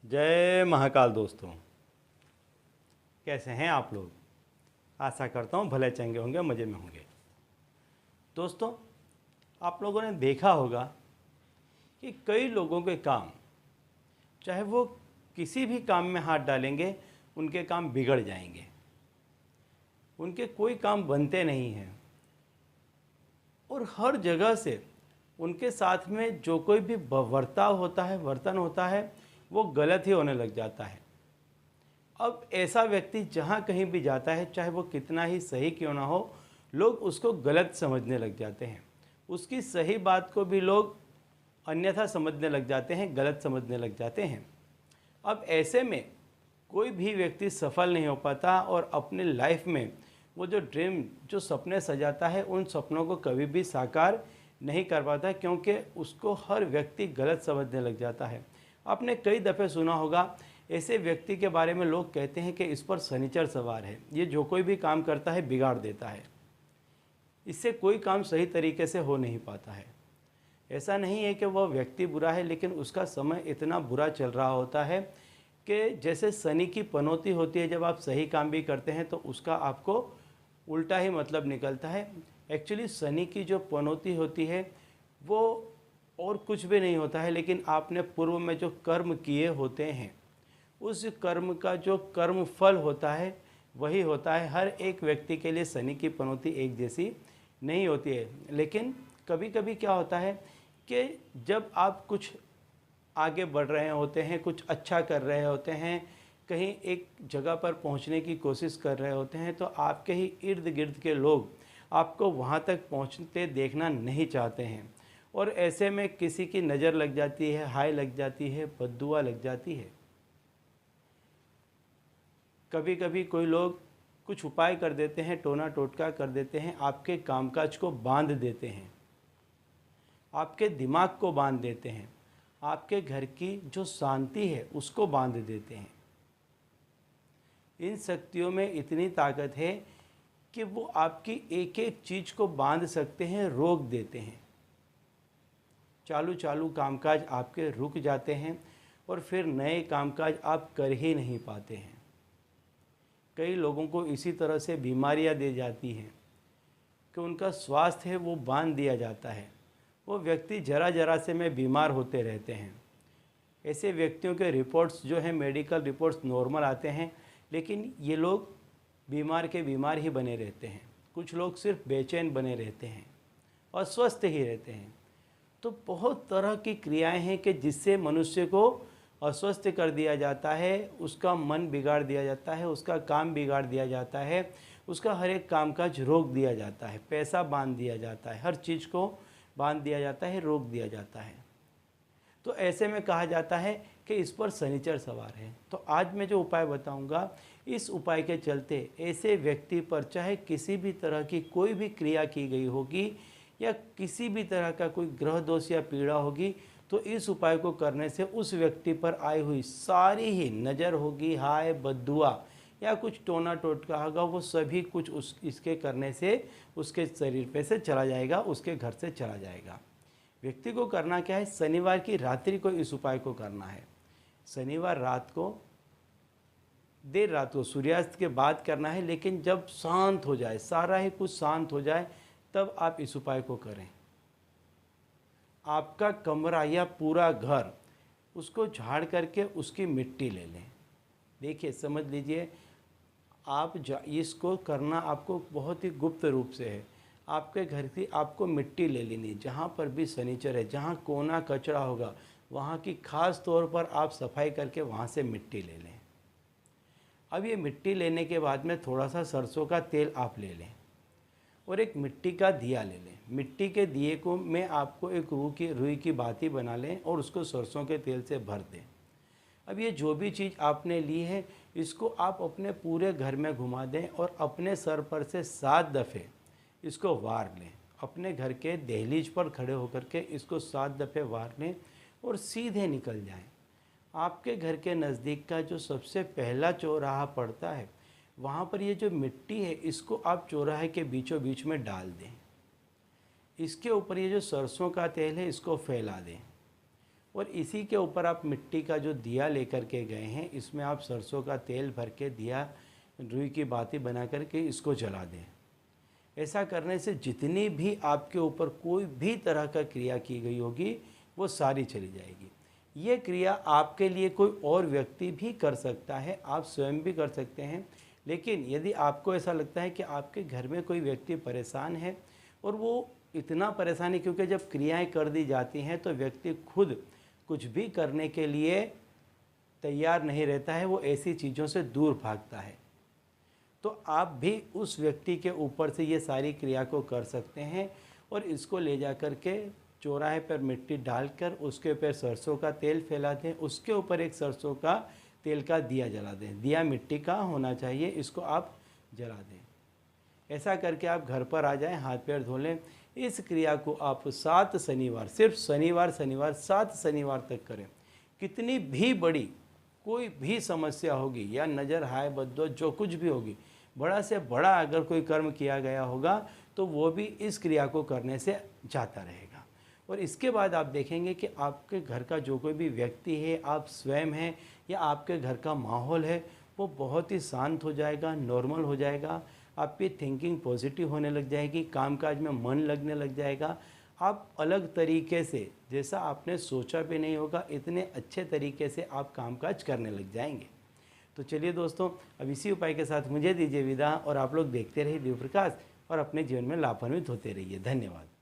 जय महाकाल दोस्तों, कैसे हैं आप लोग। आशा करता हूँ भले चंगे होंगे, मज़े में होंगे। दोस्तों, आप लोगों ने देखा होगा कि कई लोगों के काम, चाहे वो किसी भी काम में हाथ डालेंगे उनके काम बिगड़ जाएंगे, उनके कोई काम बनते नहीं हैं और हर जगह से उनके साथ में जो कोई भी बर्ताव होता है, वर्तन होता है, वो गलत ही होने लग जाता है। अब ऐसा व्यक्ति जहाँ कहीं भी जाता है, चाहे वो कितना ही सही क्यों ना हो, लोग उसको गलत समझने लग जाते हैं। उसकी सही बात को भी लोग अन्यथा समझने लग जाते हैं, गलत समझने लग जाते हैं। अब ऐसे में कोई भी व्यक्ति सफल नहीं हो पाता और अपने लाइफ में वो जो ड्रीम, जो सपने सजाता है, उन सपनों को कभी भी साकार नहीं कर पाता, क्योंकि उसको हर व्यक्ति गलत समझने लग जाता है। आपने कई दफ़े सुना होगा, ऐसे व्यक्ति के बारे में लोग कहते हैं कि इस पर शनिचर सवार है, ये जो कोई भी काम करता है बिगाड़ देता है, इससे कोई काम सही तरीके से हो नहीं पाता है। ऐसा नहीं है कि वह व्यक्ति बुरा है, लेकिन उसका समय इतना बुरा चल रहा होता है कि जैसे शनि की पनौती होती है, जब आप सही काम भी करते हैं तो उसका आपको उल्टा ही मतलब निकलता है। एक्चुअली शनि की जो पनौती होती है वो और कुछ भी नहीं होता है, लेकिन आपने पूर्व में जो कर्म किए होते हैं, उस कर्म का जो कर्म फल होता है वही होता है। हर एक व्यक्ति के लिए शनि की पनौती एक जैसी नहीं होती है, लेकिन कभी कभी क्या होता है कि जब आप कुछ आगे बढ़ रहे होते हैं, कुछ अच्छा कर रहे होते हैं, कहीं एक जगह पर पहुंचने की कोशिश कर रहे होते हैं, तो आपके ही इर्द गिर्द के लोग आपको वहां तक पहुंचते देखना नहीं चाहते हैं और ऐसे में किसी की नज़र लग जाती है, हाय लग जाती है, बद्दुआ लग जाती है। कभी कभी कोई लोग कुछ उपाय कर देते हैं, टोना टोटका कर देते हैं, आपके कामकाज को बांध देते हैं, आपके दिमाग को बांध देते हैं, आपके घर की जो शांति है उसको बांध देते हैं। इन शक्तियों में इतनी ताकत है कि वो आपकी एक एक चीज़ को बांध सकते हैं, रोक देते हैं। चालू चालू कामकाज आपके रुक जाते हैं और फिर नए कामकाज आप कर ही नहीं पाते हैं। कई लोगों को इसी तरह से बीमारियां दे जाती हैं कि उनका स्वास्थ्य है वो बांध दिया जाता है, वो व्यक्ति जरा जरा से में बीमार होते रहते हैं। ऐसे व्यक्तियों के रिपोर्ट्स जो हैं, मेडिकल रिपोर्ट्स नॉर्मल आते हैं, लेकिन ये लोग बीमार के बीमार ही बने रहते हैं। कुछ लोग सिर्फ बेचैन बने रहते हैं, अस्वस्थ ही रहते हैं। तो बहुत तरह की क्रियाएं हैं कि जिससे मनुष्य को अस्वस्थ कर दिया जाता है, उसका मन बिगाड़ दिया जाता है, उसका काम बिगाड़ दिया जाता है, उसका हर एक कामकाज रोक दिया जाता है, पैसा बांध दिया जाता है, हर चीज़ को बांध दिया जाता है, रोक दिया जाता है। तो ऐसे में कहा जाता है कि इस पर शनिचर सवार है। तो आज मैं जो उपाय बताऊंगा, इस उपाय के चलते ऐसे व्यक्ति पर चाहे किसी भी तरह की कोई भी क्रिया की गई होगी या किसी भी तरह का कोई ग्रह दोष या पीड़ा होगी, तो इस उपाय को करने से उस व्यक्ति पर आई हुई सारी ही नज़र होगी, हाय बद्दुआ या कुछ टोना टोटका होगा, वो सभी कुछ इसके करने से उसके शरीर पे से चला जाएगा, उसके घर से चला जाएगा। व्यक्ति को करना क्या है, शनिवार की रात्रि को इस उपाय को करना है। शनिवार रात को, देर रात को, सूर्यास्त के बाद करना है, लेकिन जब शांत हो जाए, सारा ही कुछ शांत हो जाए, तब आप इस उपाय को करें। आपका कमरा या पूरा घर, उसको झाड़ करके उसकी मिट्टी ले लें। देखिए, समझ लीजिए, आप इसको करना आपको बहुत ही गुप्त रूप से है। आपके घर की आपको मिट्टी ले लेनी, जहाँ पर भी शनिचर है, जहाँ कोना कचरा होगा, वहाँ की खास तौर पर आप सफाई करके वहाँ से मिट्टी ले लें। अब ये मिट्टी लेने के बाद में थोड़ा सा सरसों का तेल आप ले लें और एक मिट्टी का दिया ले लें। मिट्टी के दिए को में आपको एक रुई की बाती बना लें और उसको सरसों के तेल से भर दें। अब ये जो भी चीज़ आपने ली है, इसको आप अपने पूरे घर में घुमा दें और अपने सर पर से 7 दफ़े इसको वार लें। अपने घर के दहलीज पर खड़े होकर के इसको 7 दफ़े वार लें और सीधे निकल जाएं। आपके घर के नज़दीक का जो सबसे पहला चौराहा पड़ता है, वहाँ पर ये जो मिट्टी है, इसको आप चौराहे के बीचों बीच में डाल दें। इसके ऊपर ये जो सरसों का तेल है, इसको फैला दें और इसी के ऊपर आप मिट्टी का जो दिया लेकर के गए हैं, इसमें आप सरसों का तेल भर के दिया रुई की बाती बना करके इसको जला दें। ऐसा करने से जितनी भी आपके ऊपर कोई भी तरह का क्रिया की गई होगी वो सारी चली जाएगी। ये क्रिया आपके लिए कोई और व्यक्ति भी कर सकता है, आप स्वयं भी कर सकते हैं। लेकिन यदि आपको ऐसा लगता है कि आपके घर में कोई व्यक्ति परेशान है और वो इतना परेशान है, क्योंकि जब क्रियाएं कर दी जाती हैं तो व्यक्ति खुद कुछ भी करने के लिए तैयार नहीं रहता है, वो ऐसी चीज़ों से दूर भागता है। तो आप भी उस व्यक्ति के ऊपर से ये सारी क्रिया को कर सकते हैं और इसको ले जा कर के चौराहे पर मिट्टी डालकर उसके ऊपर सरसों का तेल फैला दें, उसके ऊपर एक सरसों का तेल का दिया जला दें। दिया मिट्टी का होना चाहिए, इसको आप जला दें। ऐसा करके आप घर पर आ जाएं, हाथ पैर धो लें। इस क्रिया को आप 7 शनिवार, सिर्फ शनिवार 7 शनिवार तक करें। कितनी भी बड़ी कोई भी समस्या होगी या नज़र हाय बद्दो जो कुछ भी होगी, बड़ा से बड़ा अगर कोई कर्म किया गया होगा तो वो भी इस क्रिया को करने से जाता रहेगा। और इसके बाद आप देखेंगे कि आपके घर का जो कोई भी व्यक्ति है, आप स्वयं हैं या आपके घर का माहौल है, वो बहुत ही शांत हो जाएगा, नॉर्मल हो जाएगा। आपकी थिंकिंग पॉजिटिव होने लग जाएगी, कामकाज में मन लगने लग जाएगा। आप अलग तरीके से, जैसा आपने सोचा भी नहीं होगा, इतने अच्छे तरीके से आप कामकाज करने लग जाएंगे। तो चलिए दोस्तों, अब इसी उपाय के साथ मुझे दीजिए विदा और आप लोग देखते रहिए दिव्य प्रकाश और अपने जीवन में लाभान्वित होते रहिए। धन्यवाद।